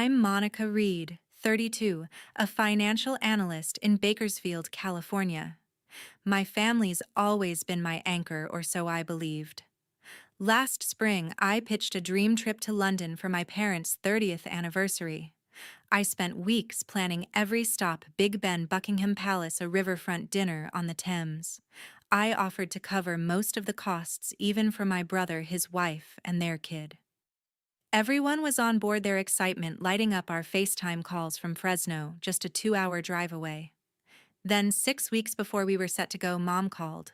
I'm Monica Reed, 32, a financial analyst in Bakersfield, California. My family's always been my anchor, or so I believed. Last spring, I pitched a dream trip to London for my parents' 30th anniversary. I spent weeks planning every stop: Big Ben, Buckingham Palace, a riverfront dinner on the Thames. I offered to cover most of the costs, even for my brother, his wife, and their kid. Everyone was on board, their excitement lighting up our FaceTime calls from Fresno, just a 2-hour drive away. Then, 6 weeks before we were set to go, Mom called.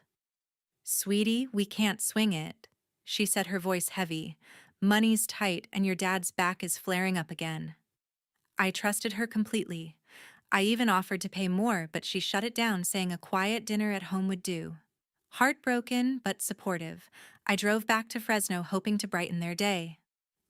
"Sweetie, we can't swing it," she said, her voice heavy. "Money's tight and your dad's back is flaring up again." I trusted her completely. I even offered to pay more, but she shut it down, saying a quiet dinner at home would do. Heartbroken but supportive, I drove back to Fresno, hoping to brighten their day.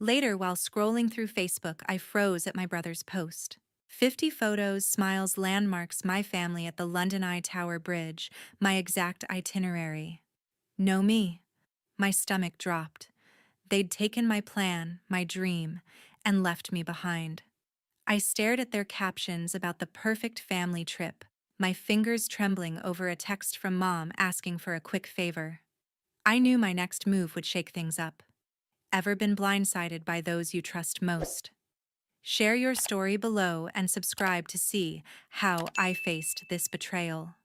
Later, while scrolling through Facebook, I froze at my brother's post. 50 photos, smiles, landmarks, my family at the London Eye Tower Bridge, my exact itinerary. No me. My stomach dropped. They'd taken my plan, my dream, and left me behind. I stared at their captions about the perfect family trip, my fingers trembling over a text from Mom asking for a quick favor. I knew my next move would shake things up. Ever been blindsided by those you trust most? Share your story below and subscribe to see how I faced this betrayal.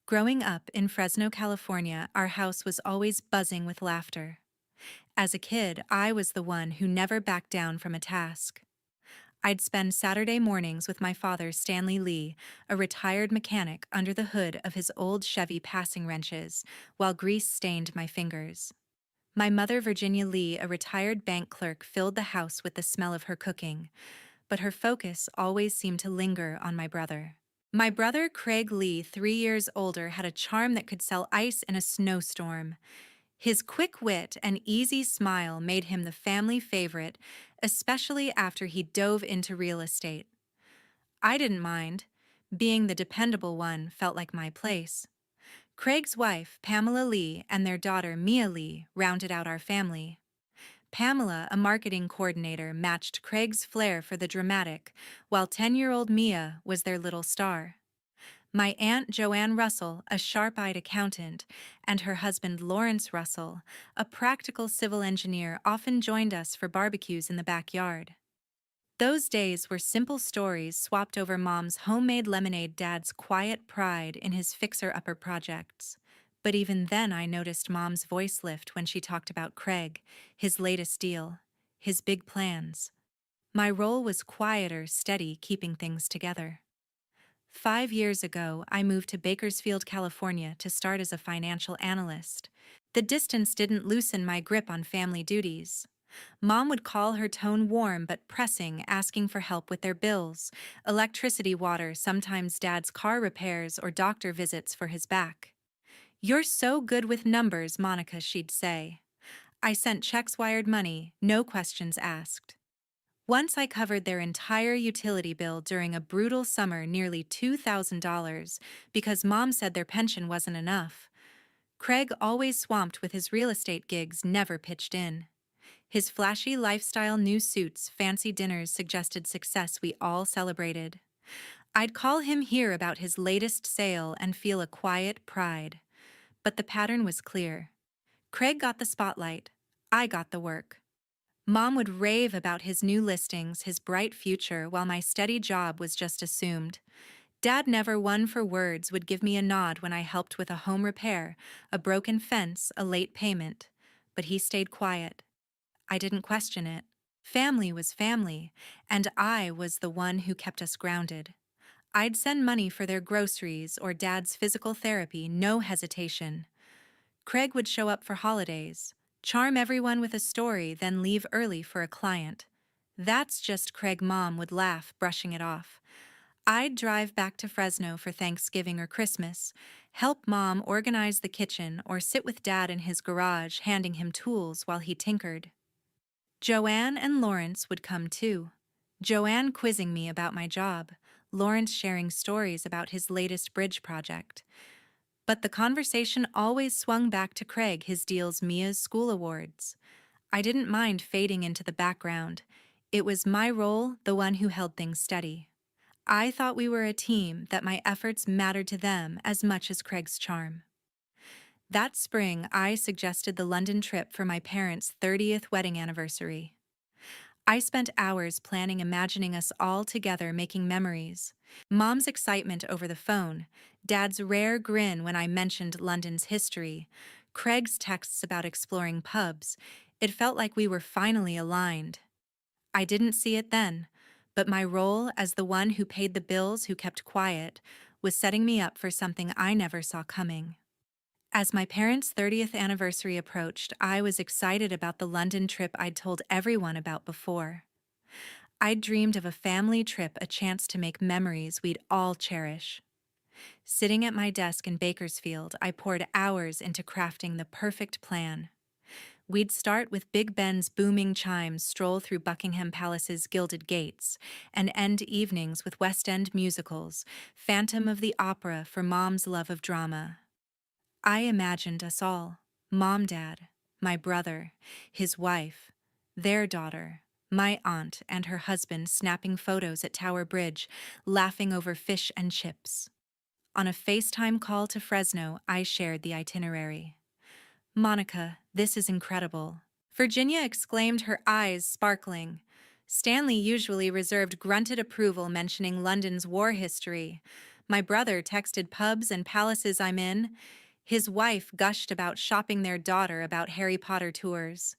Growing up in Fresno, California, our house was always buzzing with laughter. As a kid, I was the one who never backed down from a task. I'd spend Saturday mornings with my father, Stanley Lee, a retired mechanic, under the hood of his old Chevy passing wrenches, while grease stained my fingers. My mother, Virginia Lee, a retired bank clerk, filled the house with the smell of her cooking, but her focus always seemed to linger on my brother. My brother, Craig Lee, 3 years older, had a charm that could sell ice in a snowstorm. His quick wit and easy smile made him the family favorite, especially after he dove into real estate. I didn't mind. Being the dependable one felt like my place. Craig's wife, Pamela Lee, and their daughter, Mia Lee, rounded out our family. Pamela, a marketing coordinator, matched Craig's flair for the dramatic, while 10-year-old Mia was their little star. My Aunt Joanne Russell, a sharp-eyed accountant, and her husband Lawrence Russell, a practical civil engineer, often joined us for barbecues in the backyard. Those days were simple stories swapped over Mom's homemade lemonade, Dad's quiet pride in his fixer-upper projects. But even then, I noticed Mom's voice lift when she talked about Craig, his latest deal, his big plans. My role was quieter, steady, keeping things together. 5 years ago, I moved to Bakersfield, California to start as a financial analyst. The distance didn't loosen my grip on family duties. Mom would call, her tone warm but pressing, asking for help with their bills, electricity, water, sometimes Dad's car repairs or doctor visits for his back. "You're so good with numbers, Monica," she'd say. I sent checks, wired money, no questions asked. Once I covered their entire utility bill during a brutal summer, nearly $2,000, because Mom said their pension wasn't enough. Craig, always swamped with his real estate gigs, never pitched in. His flashy lifestyle, new suits, fancy dinners suggested success we all celebrated. I'd call him, hear about his latest sale, and feel a quiet pride. But the pattern was clear. Craig got the spotlight. I got the work. Mom would rave about his new listings, his bright future, while my steady job was just assumed. Dad, never one for words, would give me a nod when I helped with a home repair, a broken fence, a late payment. But he stayed quiet. I didn't question it. Family was family, and I was the one who kept us grounded. I'd send money for their groceries or Dad's physical therapy, no hesitation. Craig would show up for holidays, charm everyone with a story, then leave early for a client. "That's just Craig," Mom would laugh, brushing it off. I'd drive back to Fresno for Thanksgiving or Christmas, help Mom organize the kitchen, or sit with Dad in his garage, handing him tools while he tinkered. Joanne and Lawrence would come too. Joanne quizzing me about my job, Lawrence sharing stories about his latest bridge project. But the conversation always swung back to Craig, his deals, Mia's school awards. I didn't mind fading into the background. It was my role, the one who held things steady. I thought we were a team, that my efforts mattered to them as much as Craig's charm. That spring, I suggested the London trip for my parents' 30th wedding anniversary. I spent hours planning, imagining us all together making memories. Mom's excitement over the phone, Dad's rare grin when I mentioned London's history, Craig's texts about exploring pubs. It felt like we were finally aligned. I didn't see it then, but my role as the one who paid the bills, who kept quiet, was setting me up for something I never saw coming. As my parents' 30th anniversary approached, I was excited about the London trip I'd told everyone about before. I'd dreamed of a family trip, a chance to make memories we'd all cherish. Sitting at my desk in Bakersfield, I poured hours into crafting the perfect plan. We'd start with Big Ben's booming chimes, stroll through Buckingham Palace's gilded gates, and end evenings with West End musicals, Phantom of the Opera for Mom's love of drama. I imagined us all, Mom, Dad, my brother, his wife, their daughter, my aunt and her husband snapping photos at Tower Bridge, laughing over fish and chips. On a FaceTime call to Fresno, I shared the itinerary. "Monica, this is incredible." Virginia exclaimed, her eyes sparkling. Stanley, usually reserved, grunted approval, mentioning London's war history. My brother texted pubs and palaces I'm in. His wife gushed about shopping their daughter about Harry Potter tours.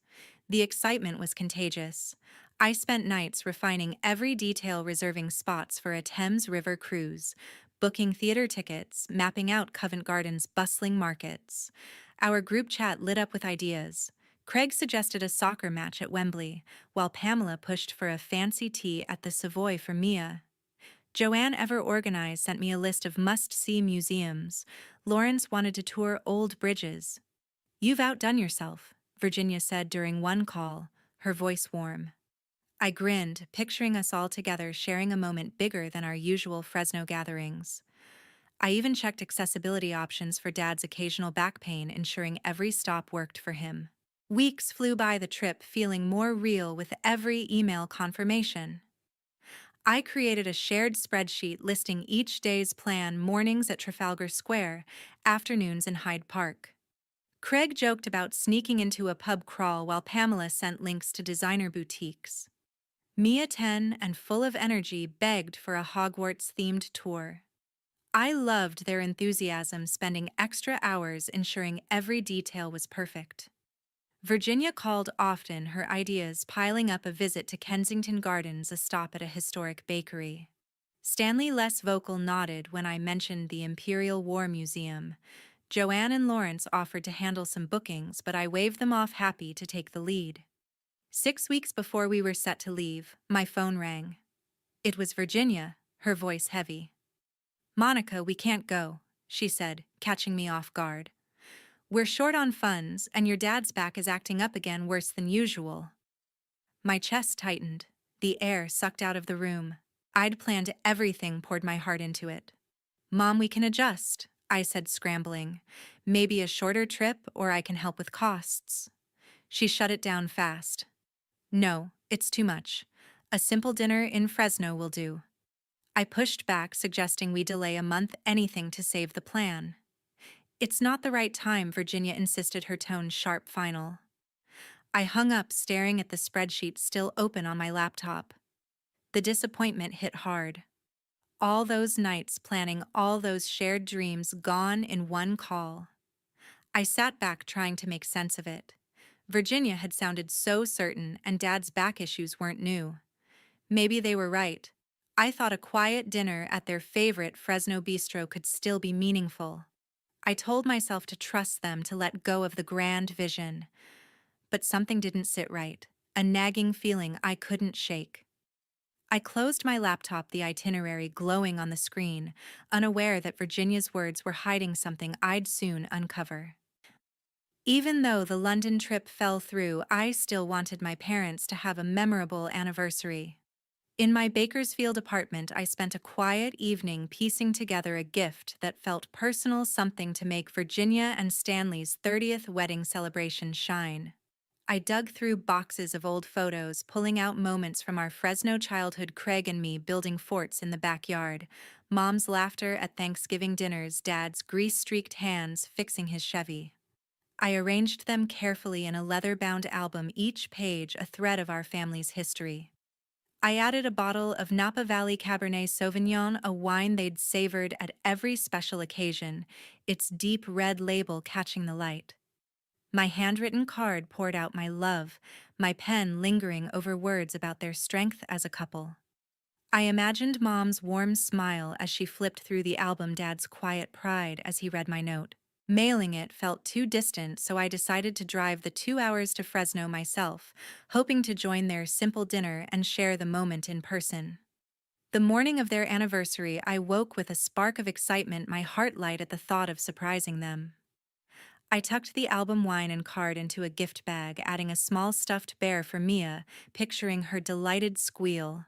The excitement was contagious. I spent nights refining every detail, reserving spots for a Thames River cruise, booking theater tickets, mapping out Covent Garden's bustling markets. Our group chat lit up with ideas. Craig suggested a soccer match at Wembley, while Pamela pushed for a fancy tea at the Savoy for Mia. Joanne, ever organized, sent me a list of must-see museums. Lawrence wanted to tour old bridges. "You've outdone yourself," Virginia said during one call, her voice warm. I grinned, picturing us all together sharing a moment bigger than our usual Fresno gatherings. I even checked accessibility options for Dad's occasional back pain, ensuring every stop worked for him. Weeks flew by, the trip feeling more real with every email confirmation. I created a shared spreadsheet listing each day's plan: mornings at Trafalgar Square, afternoons in Hyde Park. Craig joked about sneaking into a pub crawl, while Pamela sent links to designer boutiques. Mia, 10 and full of energy, begged for a Hogwarts-themed tour. I loved their enthusiasm, spending extra hours ensuring every detail was perfect. Virginia called often, her ideas piling up: a visit to Kensington Gardens, a stop at a historic bakery. Stanley, less vocal, nodded when I mentioned the Imperial War Museum. Joanne and Lawrence offered to handle some bookings, but I waved them off, happy to take the lead. 6 weeks before we were set to leave, my phone rang. It was Virginia, her voice heavy. "Monica, we can't go," she said, catching me off guard. "We're short on funds, and your dad's back is acting up again, worse than usual." My chest tightened. The air sucked out of the room. I'd planned everything, poured my heart into it. "Mom, we can adjust," I said, scrambling. "Maybe a shorter trip, or I can help with costs." She shut it down fast. "No, it's too much. A simple dinner in Fresno will do." I pushed back, suggesting we delay a month, anything to save the plan. "It's not the right time," Virginia insisted, her tone sharp, final. I hung up, staring at the spreadsheet still open on my laptop. The disappointment hit hard. All those nights planning, all those shared dreams, gone in one call. I sat back, trying to make sense of it. Virginia had sounded so certain, and Dad's back issues weren't new. Maybe they were right. I thought a quiet dinner at their favorite Fresno bistro could still be meaningful. I told myself to trust them, to let go of the grand vision. But something didn't sit right, a nagging feeling I couldn't shake. I closed my laptop, the itinerary glowing on the screen, unaware that Virginia's words were hiding something I'd soon uncover. Even though the London trip fell through, I still wanted my parents to have a memorable anniversary. In my Bakersfield apartment, I spent a quiet evening piecing together a gift that felt personal, something to make Virginia and Stanley's 30th wedding celebration shine. I dug through boxes of old photos, pulling out moments from our Fresno childhood, Craig and me building forts in the backyard, Mom's laughter at Thanksgiving dinners, Dad's grease-streaked hands fixing his Chevy. I arranged them carefully in a leather-bound album, each page a thread of our family's history. I added a bottle of Napa Valley Cabernet Sauvignon, a wine they'd savored at every special occasion, its deep red label catching the light. My handwritten card poured out my love, my pen lingering over words about their strength as a couple. I imagined Mom's warm smile as she flipped through the album, Dad's quiet pride as he read my note. Mailing it felt too distant, so I decided to drive the 2 hours to Fresno myself, hoping to join their simple dinner and share the moment in person. The morning of their anniversary, I woke with a spark of excitement, my heart light at the thought of surprising them. I tucked the album wine and card into a gift bag, adding a small stuffed bear for Mia, picturing her delighted squeal.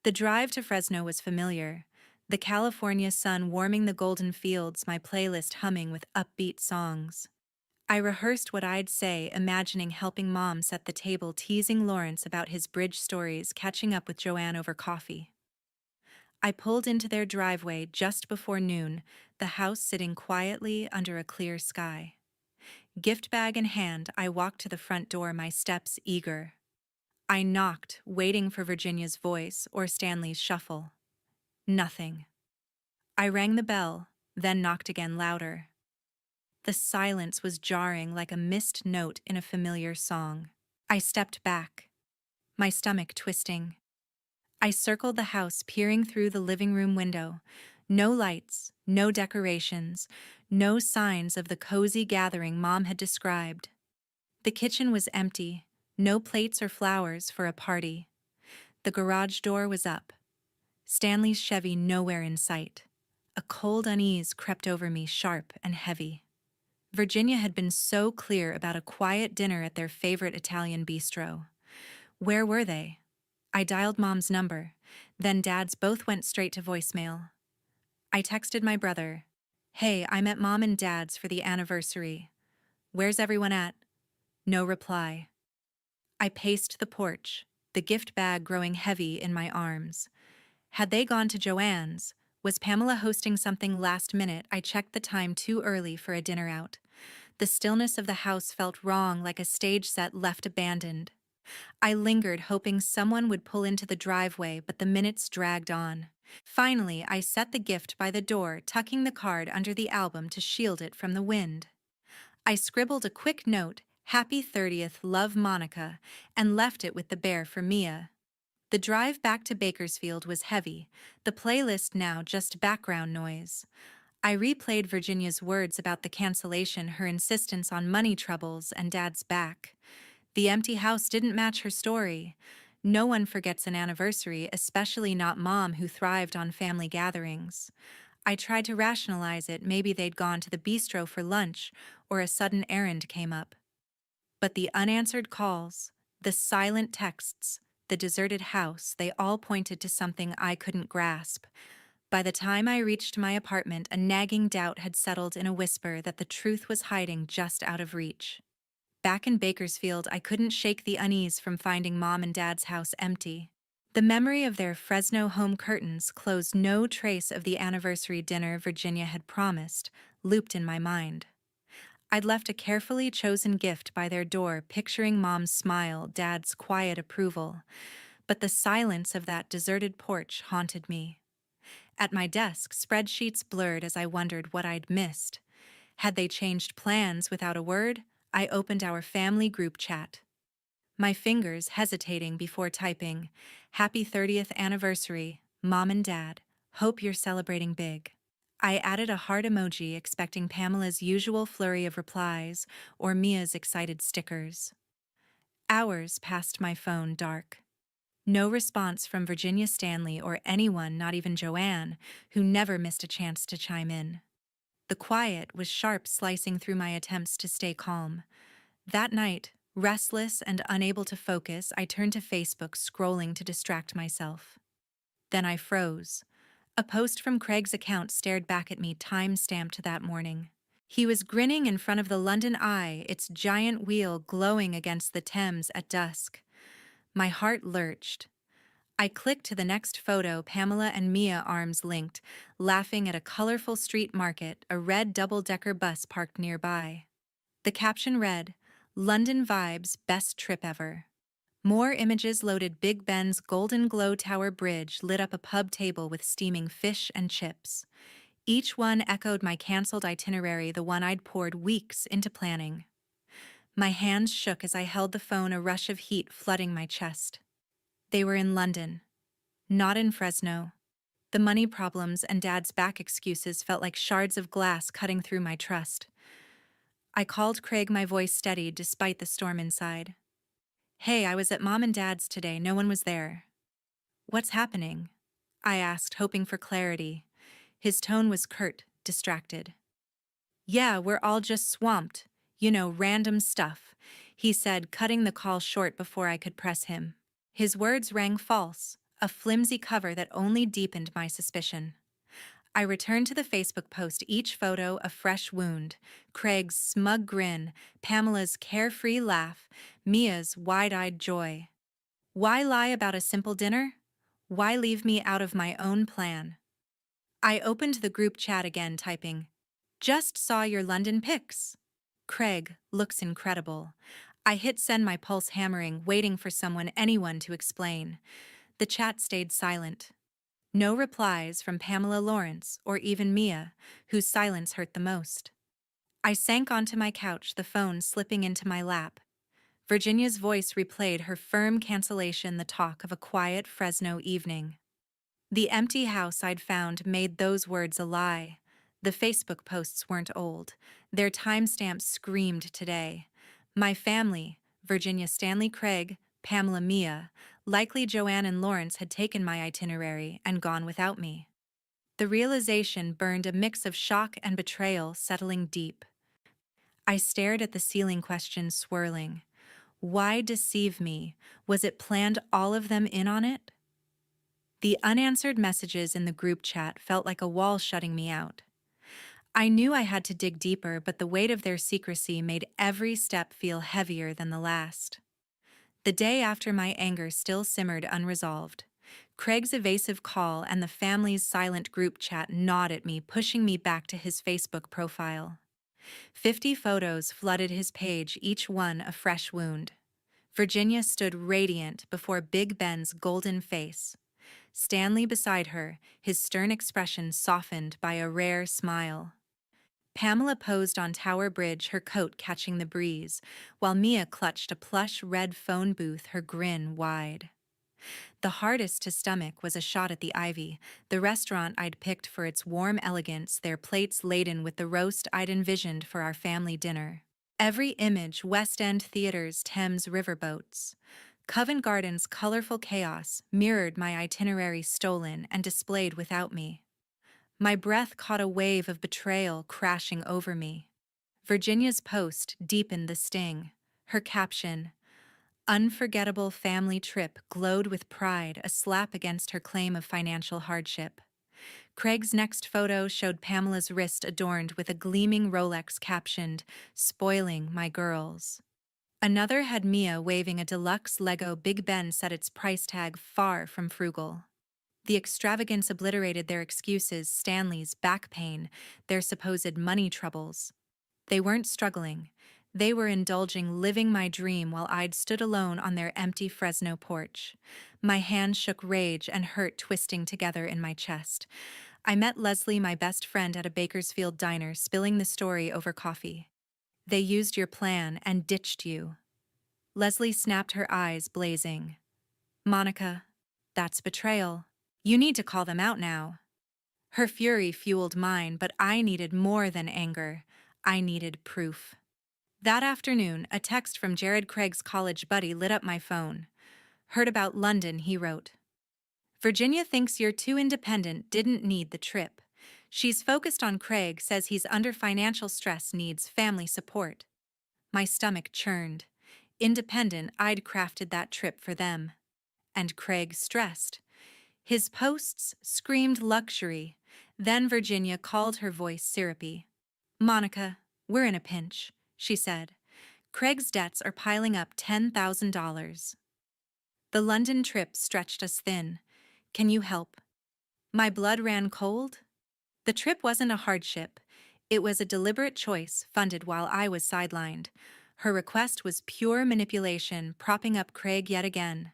The drive to Fresno was familiar, the California sun warming the golden fields, my playlist humming with upbeat songs. I rehearsed what I'd say, imagining helping Mom set the table, teasing Lawrence about his bridge stories, catching up with Joanne over coffee. I pulled into their driveway just before noon, the house sitting quietly under a clear sky. Gift bag in hand, I walked to the front door, my steps eager. I knocked, waiting for Virginia's voice or Stanley's shuffle. Nothing. I rang the bell, then knocked again, louder. The silence was jarring, like a missed note in a familiar song. I stepped back, my stomach twisting. I circled the house, peering through the living room window. No lights, no decorations, no signs of the cozy gathering Mom had described. The kitchen was empty, no plates or flowers for a party. The garage door was up. Stanley's Chevy nowhere in sight. A cold unease crept over me, sharp and heavy. Virginia had been so clear about a quiet dinner at their favorite Italian bistro. Where were they? I dialed Mom's number, then Dad's both went straight to voicemail. I texted my brother, "Hey, I'm at Mom and Dad's for the anniversary. Where's everyone at?" No reply. I paced the porch, the gift bag growing heavy in my arms. Had they gone to Joanne's? Was Pamela hosting something last minute? I checked the time too early for a dinner out. The stillness of the house felt wrong, like a stage set left abandoned. I lingered, hoping someone would pull into the driveway, but the minutes dragged on. Finally, I set the gift by the door, tucking the card under the album to shield it from the wind. I scribbled a quick note, "Happy 30th, love Monica," and left it with the bear for Mia. The drive back to Bakersfield was heavy, the playlist now just background noise. I replayed Virginia's words about the cancellation, her insistence on money troubles, and Dad's back. The empty house didn't match her story. No one forgets an anniversary, especially not Mom, who thrived on family gatherings. I tried to rationalize it, maybe they'd gone to the bistro for lunch, or a sudden errand came up. But the unanswered calls, the silent texts, the deserted house, they all pointed to something I couldn't grasp. By the time I reached my apartment, a nagging doubt had settled in a whisper that the truth was hiding just out of reach. Back in Bakersfield, I couldn't shake the unease from finding Mom and Dad's house empty. The memory of their Fresno home curtains, closed, no trace of the anniversary dinner Virginia had promised, looped in my mind. I'd left a carefully chosen gift by their door, picturing Mom's smile, Dad's quiet approval. But the silence of that deserted porch haunted me. At my desk, spreadsheets blurred as I wondered what I'd missed. Had they changed plans without a word? I opened our family group chat. My fingers hesitating before typing, "Happy 30th anniversary, Mom and Dad. Hope you're celebrating big." I added a heart emoji, expecting Pamela's usual flurry of replies or Mia's excited stickers. Hours passed, my phone dark. No response from Virginia, Stanley, or anyone, not even Joanne, who never missed a chance to chime in. The quiet was sharp, slicing through my attempts to stay calm. That night, restless and unable to focus, I turned to Facebook, scrolling to distract myself. Then I froze. A post from Craig's account stared back at me, time-stamped that morning. He was grinning in front of the London Eye, its giant wheel glowing against the Thames at dusk. My heart lurched. I clicked to the next photo, Pamela and Mia arms linked, laughing at a colorful street market, a red double-decker bus parked nearby. The caption read, "London Vibes, Best Trip Ever." More images loaded. Big Ben's Golden Glow Tower Bridge lit up a pub table with steaming fish and chips. Each one echoed my canceled itinerary, the one I'd poured weeks into planning. My hands shook as I held the phone, a rush of heat flooding my chest. They were in London, not in Fresno. The money problems and Dad's back excuses felt like shards of glass cutting through my trust. I called Craig, my voice steady despite the storm inside. "Hey, I was at Mom and Dad's today. No one was there." "What's happening?" I asked, hoping for clarity. His tone was curt, distracted. "Yeah, we're all just swamped. Random stuff," he said, cutting the call short before I could press him. His words rang false, a flimsy cover that only deepened my suspicion. I returned to the Facebook post, each photo a fresh wound. Craig's smug grin, Pamela's carefree laugh, Mia's wide-eyed joy. Why lie about a simple dinner? Why leave me out of my own plan? I opened the group chat again, typing, "Just saw your London pics." Craig looks incredible. I hit send, my pulse hammering, waiting for anyone to explain. The chat stayed silent. No replies from Pamela, Lawrence, or even Mia, whose silence hurt the most. I sank onto my couch, the phone slipping into my lap. Virginia's voice replayed, her firm cancellation, the talk of a quiet Fresno evening. The empty house I'd found made those words a lie. The Facebook posts weren't old. Their timestamps screamed today. My family, Virginia, Stanley, Craig, Pamela, Mia, likely Joanne and Lawrence, had taken my itinerary and gone without me. The realization burned, a mix of shock and betrayal settling deep. I stared at the ceiling, questions swirling. Why deceive me? Was it planned, all of them in on it? The unanswered messages in the group chat felt like a wall shutting me out. I knew I had to dig deeper, but the weight of their secrecy made every step feel heavier than the last. The day after, my anger still simmered unresolved. Craig's evasive call and the family's silent group chat gnawed at me, pushing me back to his Facebook profile. 50 photos flooded his page, each one a fresh wound. Virginia stood radiant before Big Ben's golden face. Stanley beside her, his stern expression softened by a rare smile. Pamela posed on Tower Bridge, her coat catching the breeze, while Mia clutched a plush red phone booth, her grin wide. The hardest to stomach was a shot at the Ivy, the restaurant I'd picked for its warm elegance, their plates laden with the roast I'd envisioned for our family dinner. Every image, West End theaters, Thames riverboats. Covent Garden's colorful chaos mirrored my itinerary, stolen and displayed without me. My breath caught a wave of betrayal crashing over me. Virginia's post deepened the sting. Her caption, "Unforgettable family trip," glowed with pride, a slap against her claim of financial hardship. Craig's next photo showed Pamela's wrist adorned with a gleaming Rolex, captioned, "Spoiling my girls." Another had Mia waving a deluxe Lego. Big Ben set its price tag far from frugal. The extravagance obliterated their excuses, Stanley's back pain, their supposed money troubles. They weren't struggling. They were indulging, living my dream, while I'd stood alone on their empty Fresno porch. My hands shook, rage and hurt twisting together in my chest. I met Leslie, my best friend, at a Bakersfield diner, spilling the story over coffee. "They used your plan and ditched you." Leslie snapped, her eyes blazing. "Monica, that's betrayal. You need to call them out now." Her fury fueled mine, but I needed more than anger. I needed proof. That afternoon, a text from Jared, Craig's college buddy, lit up my phone. "Heard about London," he wrote. "Virginia thinks you're too independent, didn't need the trip. She's focused on Craig, says he's under financial stress, needs family support." My stomach churned. Independent, I'd crafted that trip for them. And Craig stressed. His posts screamed luxury. Then Virginia called, her voice syrupy. "Monica, "We're in a pinch," she said. "Craig's debts are piling up $10,000. The London trip stretched us thin. Can you help?" My blood ran cold. The trip wasn't a hardship. It was a deliberate choice funded while I was sidelined. Her request was pure manipulation, propping up Craig yet again.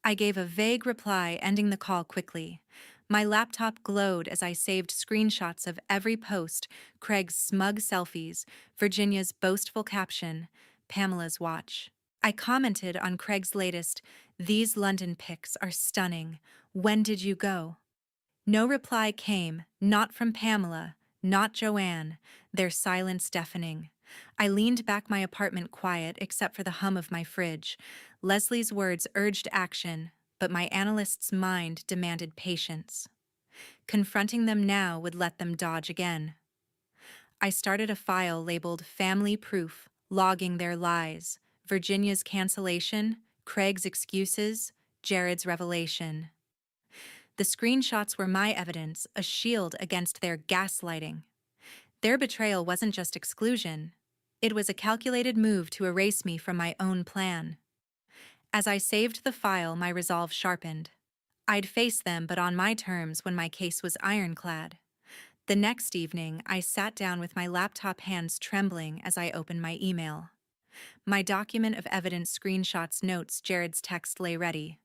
I gave a vague reply, ending the call quickly. My laptop glowed as I saved screenshots of every post, Craig's smug selfies, Virginia's boastful caption, Pamela's watch. I commented on Craig's latest, "These London pics are stunning. When did you go?" No reply came, not from Pamela, not Joanne, their silence deafening. I leaned back my apartment quiet except for the hum of my fridge. Leslie's words urged action, but my analyst's mind demanded patience. Confronting them now would let them dodge again. I started a file labeled Family Proof, logging their lies, Virginia's cancellation, Craig's excuses, Jared's revelation. The screenshots were my evidence, a shield against their gaslighting. Their betrayal wasn't just exclusion. It was a calculated move to erase me from my own plan. As I saved the file, my resolve sharpened. I'd face them, but on my terms when my case was ironclad. The next evening, I sat down with my laptop hands trembling as I opened my email. My document of evidence screenshots notes Jared's text lay ready.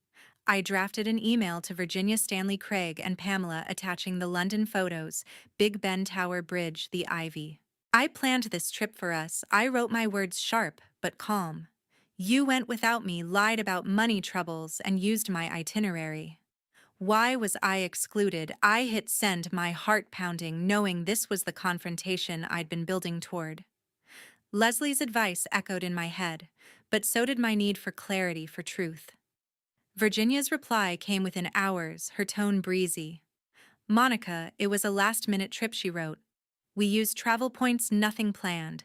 I drafted an email to Virginia Stanley Craig and Pamela attaching the London photos, Big Ben Tower Bridge, the Ivy. "I planned this trip for us. I wrote my words sharp, but calm. You went without me, lied about money troubles, and used my itinerary. Why was I excluded?" I hit send, my heart pounding, knowing this was the confrontation I'd been building toward. Leslie's advice echoed in my head, but so did my need for clarity, for truth. Virginia's reply came within hours, her tone breezy. "Monica, it was a last-minute trip," she wrote. "We used travel points, nothing planned.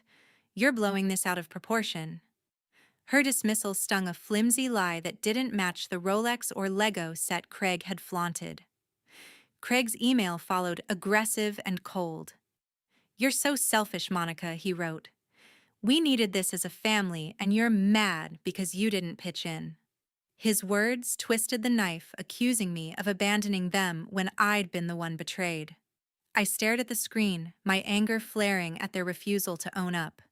You're blowing this out of proportion." Her dismissal stung a flimsy lie that didn't match the Rolex or Lego set Craig had flaunted. Craig's email followed, aggressive and cold. "You're so selfish, Monica," he wrote. "We needed this as a family, and you're mad because you didn't pitch in." His words twisted the knife, accusing me of abandoning them when I'd been the one betrayed. I stared at the screen, my anger flaring at their refusal to own up.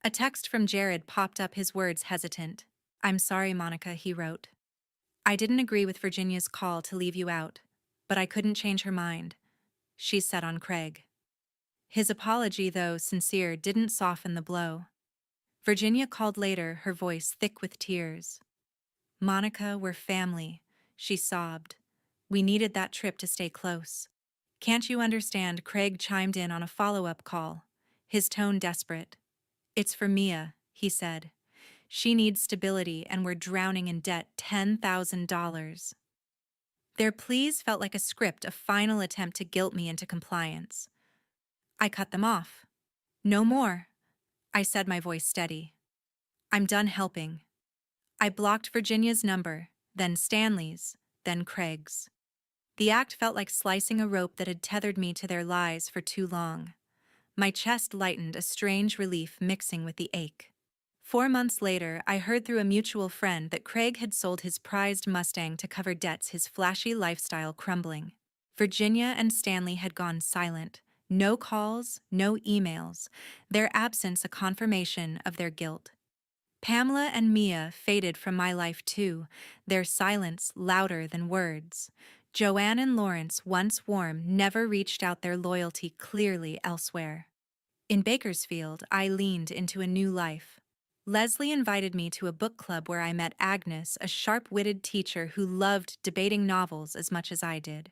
A text from Jared popped up, his words hesitant. "I'm sorry, Monica," he wrote. "I didn't agree with Virginia's call to leave you out, but I couldn't change her mind. She's set on Craig." His apology, though sincere, didn't soften the blow. Virginia called later, her voice thick with tears. "Monica, we're family," she sobbed. "We needed that trip to stay close." "Can't you understand?" Craig chimed in on a follow-up call, his tone desperate. "It's for Mia," he said. "She needs stability, and we're drowning in debt, $10,000. Their pleas felt like a script, a final attempt to guilt me into compliance. I cut them off. "No more," I said, my voice steady. "I'm done helping." I blocked Virginia's number, then Stanley's, then Craig's. The act felt like slicing a rope that had tethered me to their lies for too long. My chest lightened, a strange relief mixing with the ache. 4 months later, I heard through a mutual friend that Craig had sold his prized Mustang to cover debts, his flashy lifestyle crumbling. Virginia and Stanley had gone silent. No calls, no emails, their absence a confirmation of their guilt. Pamela and Mia faded from my life too, their silence louder than words. Joanne and Lawrence, once warm, never reached out, their loyalty clearly elsewhere. In Bakersfield, I leaned into a new life. Leslie invited me to a book club where I met Agnes, a sharp-witted teacher who loved debating novels as much as I did.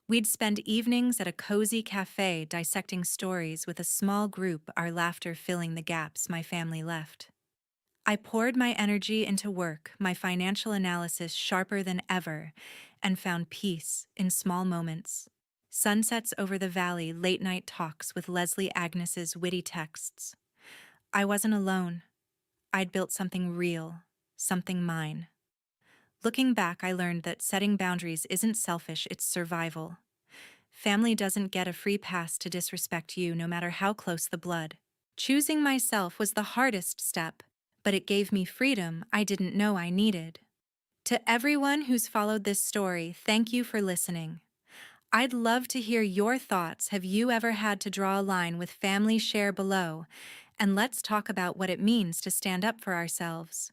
We'd spend evenings at a cozy cafe dissecting stories with a small group, our laughter filling the gaps my family left. I poured my energy into work, my financial analysis sharper than ever, and found peace in small moments. Sunsets over the valley, late-night talks with Leslie, Agnes's witty texts. I wasn't alone. I'd built something real, something mine. Looking back, I learned that setting boundaries isn't selfish, it's survival. Family doesn't get a free pass to disrespect you, no matter how close the blood. Choosing myself was the hardest step, but it gave me freedom I didn't know I needed. To everyone who's followed this story, thank you for listening. I'd love to hear your thoughts. Have you ever had to draw a line with family? Share below, and let's talk about what it means to stand up for ourselves.